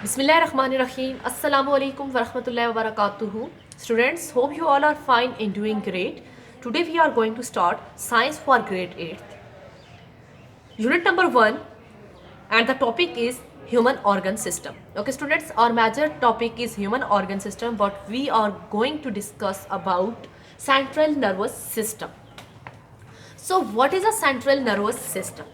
Bismillahirrahmanirrahim. Assalamu alaikum wa rahmatullahi wa barakatuhu. Students, hope you all are fine and doing great. Today we are going to start Science for Grade 8th. Unit number 1 and the topic is Human Organ System. Okay students, our major topic is Human Organ System, but we are going to discuss about Central Nervous System. So what is a Central Nervous System?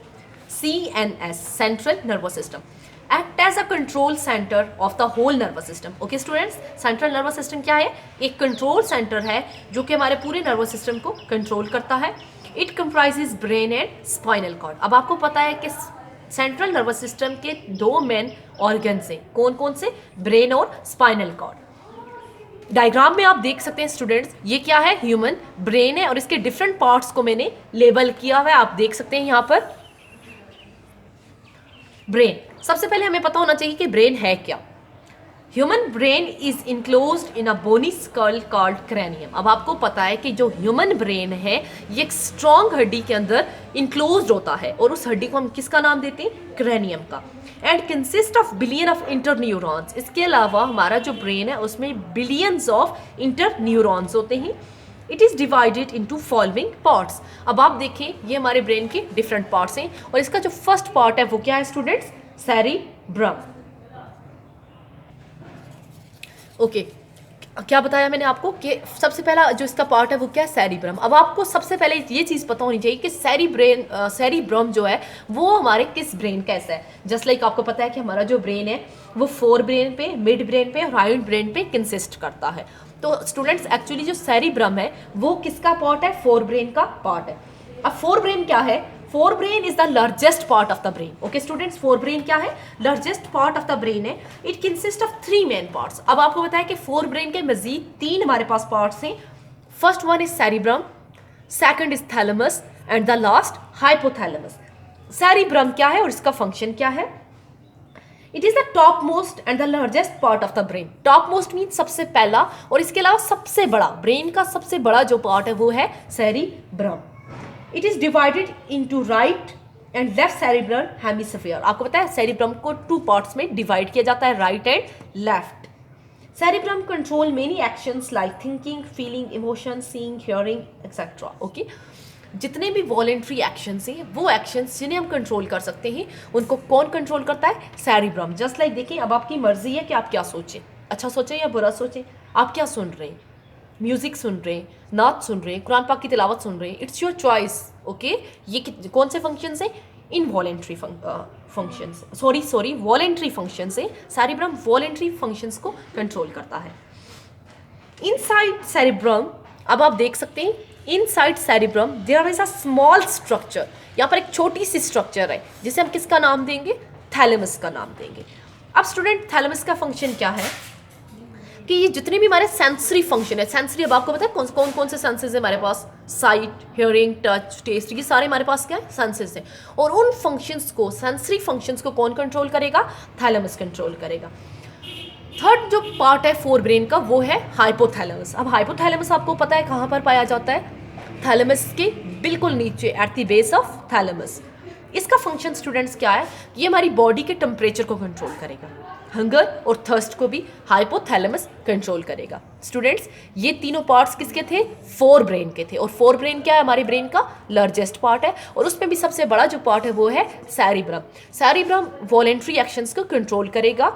CNS, Central Nervous System. Act as a control center of the whole nervous system. Okay students, central nervous system क्या है? एक control centre है जो कि हमारे पूरे nervous system को control करता है. It comprises brain and spinal cord. अब आपको पता है कि सेंट्रल नर्वस सिस्टम के दो मेन ऑर्गन्स हैं. कौन कौन से? ब्रेन और स्पाइनल कॉर्ड. डायग्राम में आप देख सकते हैं स्टूडेंट्स, ये क्या है? ह्यूमन ब्रेन है और इसके डिफरेंट पार्ट्स को मैंने लेबल किया हुआ है. आप देख सकते हैं यहाँ पर ब्रेन. सबसे पहले हमें पता होना चाहिए कि ब्रेन है क्या. Human brain is enclosed in a bony skull called cranium. अब आपको पता है कि जो ह्यूमन ब्रेन है ये एक स्ट्रॉन्ग हड्डी के अंदर इनक्लोज्ड होता है और उस हड्डी को हम किसका नाम देते हैं? क्रैनियम का. And consist of billion of inter neurons. इसके अलावा हमारा जो ब्रेन है उसमें बिलियंस ऑफ इंटर न्यूरॉन्स होते हैं. It is divided into following parts. अब आप देखें ये हमारे ब्रेन के डिफरेंट पार्ट्स हैं और इसका जो फर्स्ट पार्ट है वो क्या है स्टूडेंट्स? सेरिब्रम. ओके, क्या बताया मैंने आपको कि सबसे पहला जो इसका पार्ट है वो क्या है? सेरिब्रम. अब आपको सबसे पहले ये चीज़ पता होनी चाहिए कि सेरिब्रम जो है वो हमारे किस ब्रेन का ऐसा है. जस्ट लाइक आपको पता है कि हमारा जो ब्रेन है वो फोर ब्रेन पे, मिड ब्रेन पे और हाइड ब्रेन पे कंसिस्ट करता है. तो स्टूडेंट्स एक्चुअली जो सेरिब्रम है वो किसका पार्ट है? फोर ब्रेन का पार्ट है. अब फोर ब्रेन क्या है? Forebrain is the largest part of the brain. Okay students, forebrain क्या है? Largest part of the brain है. It consist of three main parts. अब आपको बताया कि फोर ब्रेन के मजीद तीन हमारे पास पार्ट्स हैं. First one is cerebrum, second is thalamus and the last hypothalamus. Cerebrum क्या है और इसका फंक्शन क्या है? It is the top most and the largest part of the brain. Top most mean सबसे पहला और इसके अलावा सबसे बड़ा. ब्रेन का सबसे बड़ा जो पार्ट है वो है cerebrum. It is divided into right and left cerebral hemisphere. आपको पता है सेरिब्रम को टू पार्ट्स में डिवाइड किया जाता है, right and left. Cerebrum control many actions like thinking, feeling, emotion, seeing, hearing etcetera. Okay, जितने भी वॉलेंट्री एक्शंस हैं वो एक्शंस जिन्हें हम कंट्रोल कर सकते हैं उनको कौन कंट्रोल करता है? सेरिब्रम. जस्ट लाइक देखिए, अब आपकी मर्जी है कि आप क्या सोचें, अच्छा सोचें या बुरा सोचें. आप क्या सुन रहे हैं? म्यूज़िक सुन रहे हैं, नात सुन रहे हैं, कुरान पाक की तिलावत सुन रहे हैं. It's your choice. ओके, ये कौन से फंक्शंस हैं? Involuntary functions, sorry voluntary functions हैं. सेरिब्रम वॉलेंट्री फंक्शंस को कंट्रोल करता है. इनसाइड सेरिब्रम, अब आप देख सकते हैं inside cerebrum there is a small structure. यहाँ पर एक छोटी सी स्ट्रक्चर है जिसे हम किसका नाम देंगे? थैलेमस का नाम देंगे. अब स्टूडेंट थैलेमस का फंक्शन क्या है कि ये जितने भी हमारे सेंसरी फंक्शन है, सेंसरी अब आपको पता है कौन से सेंसेस है हमारे पास? साइट, हियरिंग, टच, टेस्ट, ये सारे हमारे पास क्या है? सेंसेस हैं. और उन फंक्शंस को, सेंसरी फंक्शंस को कौन कंट्रोल करेगा? थैलेमस कंट्रोल करेगा. थर्ड जो पार्ट है फोर ब्रेन का वो है हाइपोथैलेमस. अब हाइपोथैलेमस आपको पता है कहाँ पर पाया जाता है? थैलेमस के बिल्कुल नीचे, at the base of thalamus. इसका फंक्शन स्टूडेंट्स क्या है? ये हमारी बॉडी के टेम्परेचर को कंट्रोल करेगा. हंगर और थर्स्ट को भी हाइपोथैलेमस कंट्रोल करेगा. स्टूडेंट्स, ये तीनों पार्ट्स किसके थे? फोर ब्रेन के थे. और फोर ब्रेन क्या है? हमारे ब्रेन का लार्जेस्ट पार्ट है और उसमें भी सबसे बड़ा जो पार्ट है वो है सेरिब्रम. सेरिब्रम वॉलेंट्री एक्शंस को कंट्रोल करेगा,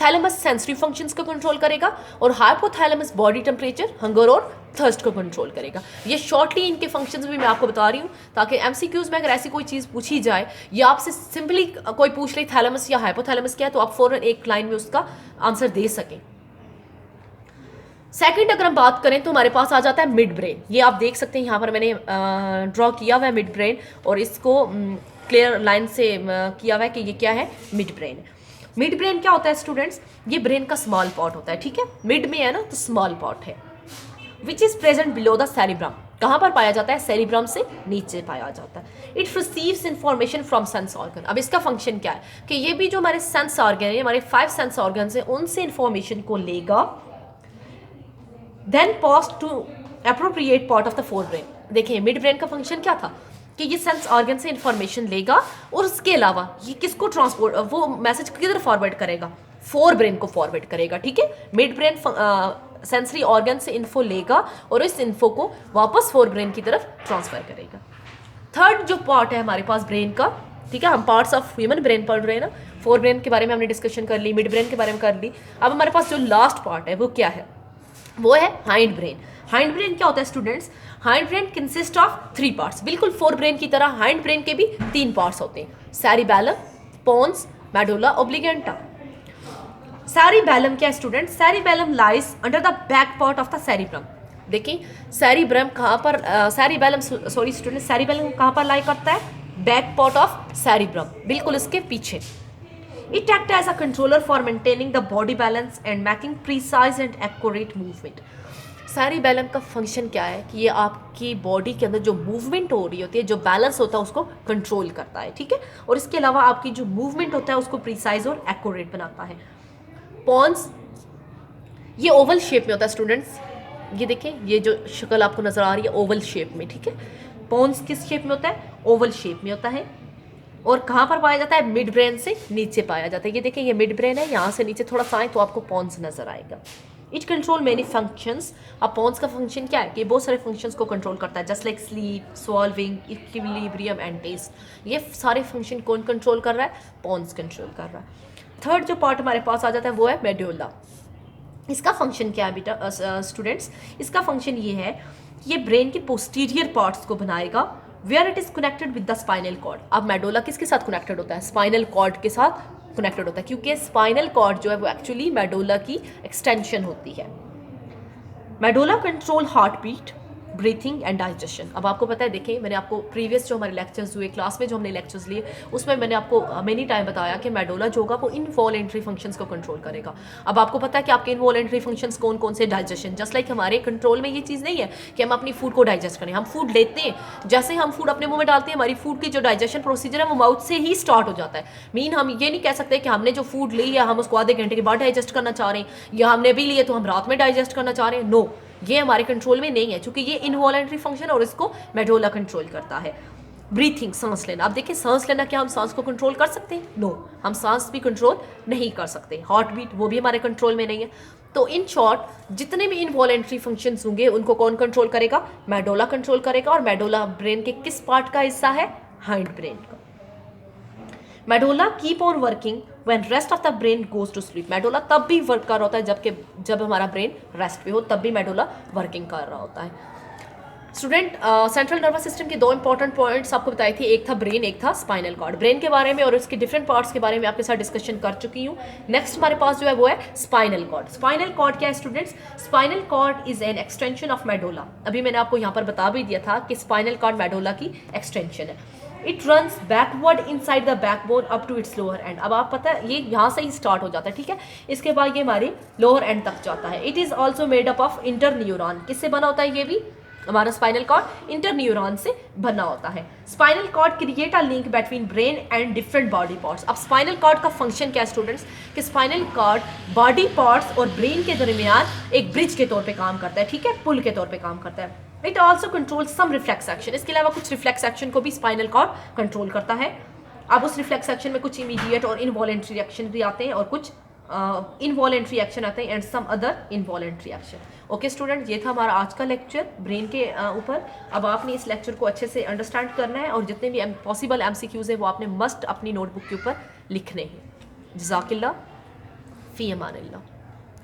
थैलेमस सेंसरी फंक्शंस को कंट्रोल करेगा और हाइपोथैलेमस बॉडी टेम्परेचर, हंगर और थर्स्ट को कंट्रोल करेगा. ये शॉर्टली इनके फंक्शंस भी मैं आपको बता रही हूँ ताकि एमसीक्यूज में अगर ऐसी कोई चीज़ पूछी जाए या आपसे सिंपली कोई पूछ ले थैलेमस या हाइपोथैलेमस क्या है तो आप फौरन एक लाइन में उसका आंसर दे सकें. सेकंड अगर हम बात करें तो हमारे पास आ जाता है मिड ब्रेन. ये आप देख सकते हैं यहाँ पर मैंने ड्रॉ किया हुआ है मिड ब्रेन और इसको क्लियर लाइन से किया हुआ है कि ये क्या है? Mid brain. मिड ब्रेन क्या होता है स्टूडेंट्स? ये ब्रेन का स्मॉल पार्ट होता है. ठीक है, मिड में है ना तो स्मॉल पार्ट है. Which is present below the cerebrum. कहाँ पर पाया जाता है? सेरिब्रम से नीचे पाया जाता है. It receives information from sense organ. अब इसका फंक्शन क्या है कि ये भी जो हमारे सेंस ऑर्गन है, हमारे 5 सेंस ऑर्गन है, उनसे इंफॉर्मेशन को लेगा, then pass to appropriate part of the fore brain. देखिए मिड ब्रेन का फंक्शन क्या था कि ये सेंस ऑर्गन से इंफॉर्मेशन लेगा और उसके अलावा ये किसको ट्रांसपोर्ट, वो मैसेज किधर फॉरवर्ड करेगा? फोर ब्रेन को फॉरवर्ड करेगा, ठीक है। मिड ब्रेन सेंसरी ऑर्गन से इन्फो लेगा और इस इन्फो को वापस फोर ब्रेन की तरफ ट्रांसफर करेगा। थर्ड जो पार्ट है हमारे पास ब्रेन का, ठीक है, हम पार्ट्स ऑफ ह्यूमन ब्रेन पढ़ रहे हैं ना, फोर ब्रेन के बारे में हमने डिस्कशन कर ली, मिड ब्रेन के बारे में कर ली। अब हमारे पास जो लास्ट पार्ट है वो क्या है, वो है हाइंड ब्रेन। हाइंड ब्रेन क्या होता है students? Hind brain consist of three parts. बिल्कुल फोर ब्रेन की तरह हाइंड ब्रेन के भी तीन पार्ट्स होते हैं, सेरिबैलम, पोन्स, मेडुला ऑब्लिगेंटा। सेरिबैलम क्या है student? Cerebellum lies under the back part of the cerebrum. देखिए सेरिब्रम कहाँ पर, सेरिबैलम सॉरी स्टूडेंट, सेरिबैलम कहाँ पर लाई करता है? बैक पार्ट ऑफ सेरिब्रम, बिल्कुल इसके पीछे। It act as a controller for maintaining the body balance and making precise and accurate movement. Cerebellum का फंक्शन क्या है कि ये आपकी बॉडी के अंदर जो मूवमेंट हो रही होती है, जो बैलेंस होता है उसको कंट्रोल करता है, ठीक है। और इसके अलावा आपकी जो मूवमेंट होता है उसको प्रीसाइज और एक्यूरेट बनाता है। पॉन्स ये ओवल शेप में होता है स्टूडेंट्स, ये देखिए ये जो शक्ल आपको नजर आ रही है ओवल शेप में, ठीक है। पॉन्स किस शेप में होता है? ओवल शेप में होता है। और कहाँ पर पाया जाता है? मिड ब्रेन से नीचे पाया जाता है। ये देखिए ये मिड ब्रेन है, यहाँ से नीचे थोड़ा सा आए तो आपको पॉन्स नजर आएगा। It control many functions. अब पॉन्स का फंक्शन क्या है कि बहुत सारे फंक्शंस को कंट्रोल करता है, just like sleep, swallowing, equilibrium and taste. ये सारे फंक्शन कौन कंट्रोल कर रहा है? पॉन्स कंट्रोल कर रहा है। थर्ड जो पार्ट हमारे पास आ जाता है वो है मेडुला। इसका फंक्शन क्या है बेटा स्टूडेंट्स? इसका फंक्शन ये है कि ये ब्रेन के पोस्टीरियर पार्ट्स को बनाएगा, where it is connected with the spinal cord. अब मेडुला किसके साथ कनेक्टेड होता है? स्पाइनल कॉर्ड के साथ कनेक्टेड होता है, क्योंकि स्पाइनल कॉर्ड जो है वो एक्चुअली मेडुला की एक्सटेंशन होती है। Medulla control heart beat, breathing and digestion. अब आपको पता है, देखिए मैंने आपको प्रीवियस जो हमारे लेक्चर्स हुए क्लास में, जो हमने लेक्चर्स लिए, उसमें मैंने आपको मेनी टाइम बताया कि मेडुला जो होगा वो इनवॉलेंट्री फंक्शंस को कंट्रोल करेगा। अब आपको पता है कि आपके इनवॉलेंट्री फंक्शंस कौन कौन से? डाइजेशन। जस्ट लाइक हमारे कंट्रोल में ये चीज़ नहीं है कि हम अपनी फूड को डाइजेस्ट करें, हम फूड लेते हैं, जैसे हम फूड अपने मुंह में डालते हैं हमारी फूड की जो डाइजेशन प्रोसीजर है वो माउथ से ही स्टार्ट हो जाता है। मीन हम ये नहीं कह सकते कि हमने जो फूड ली है हम उसको आधे घंटे के बाद डाइजेस्ट करना चाह रहे हैं, या हमने भी लिए तो हम रात में डाइजेस्ट करना चाह रहे हैं। नो, ये हमारे कंट्रोल में नहीं है, क्योंकि ये इनवॉलेंट्री फंक्शन और इसको मेडुला कंट्रोल करता है। ब्रीथिंग, सांस लेना। अब देखिए सांस लेना, क्या हम सांस को कंट्रोल कर सकते हैं? नो, हम सांस भी कंट्रोल नहीं कर सकते। हार्ट बीट वो भी हमारे कंट्रोल में नहीं है। तो इन शॉर्ट जितने भी इनवॉलेंट्री फंक्शंस होंगे उनको कौन कंट्रोल करेगा? मेडुला कंट्रोल करेगा। और मेडुला ब्रेन के किस पार्ट का हिस्सा है? हाइंड ब्रेन का। Medulla keep on working when rest of the brain goes to sleep. Medulla तब भी वर्क कर रहा होता है जब हमारा ब्रेन रेस्ट पे हो, तब भी मेडुला वर्किंग कर रहा होता है। स्टूडेंट सेंट्रल नर्वस सिस्टम के दो इंपॉर्टेंट पॉइंट्स आपको बताए थे, एक था ब्रेन, एक था स्पाइनल कॉर्ड। ब्रेन के बारे में और इसके डिफरेंट पार्ट्स के बारे में आपके साथ डिस्कशन कर चुकी हूँ। नेक्स्ट हमारे पास जो है वो है स्पाइनल कॉर्ड। स्पाइनल कॉर्ड क्या है students? Spinal cord is an extension of medulla. अभी मैंने आपको यहाँ पर बता भी दिया था कि स्पाइनल कॉर्ड मेडुला की एक्सटेंशन है। It runs backward inside the backbone up to its lower end. अब आप पता है ये यहाँ से ही स्टार्ट हो जाता है, ठीक है। इसके बाद ये हमारे लोअर एंड तक जाता है। It is also made up of inter neuron. किससे बना होता है? ये भी हमारा स्पाइनल कॉर्ड इंटर न्यूरॉन से बना होता है। Spinal cord create a link between brain and different body parts. अब स्पाइनल कॉर्ड का फंक्शन क्या है स्टूडेंट्स? कि स्पाइनल कॉर्ड बॉडी पार्ट्स और ब्रेन के दरमियान एक ब्रिज के तौर पे काम करता है, ठीक है, पुल के तौर पे काम करता है। It also control some reflex action. इसके अलावा कुछ रिफ्लेक्स एक्शन को भी स्पाइनल कॉर्ड कंट्रोल करता है। अब उस रिफ्लेक्स एक्शन में कुछ इमीडिएट और इनवॉलेंट्री रिएक्शन भी आते हैं और कुछ इनवॉलेंट्री एक्शन आते हैं and some other involuntary action. Okay student, ये था हमारा आज का लेक्चर ब्रेन के ऊपर। अब आपने इस लेक्चर को अच्छे से अंडरस्टैंड करना है और जितने भी पॉसिबल MCQs हैं वो आपने मस्ट अपनी नोटबुक के ऊपर लिखने हैं। जज़ाकिल्लाह, फ़ी अमानिल्लाह।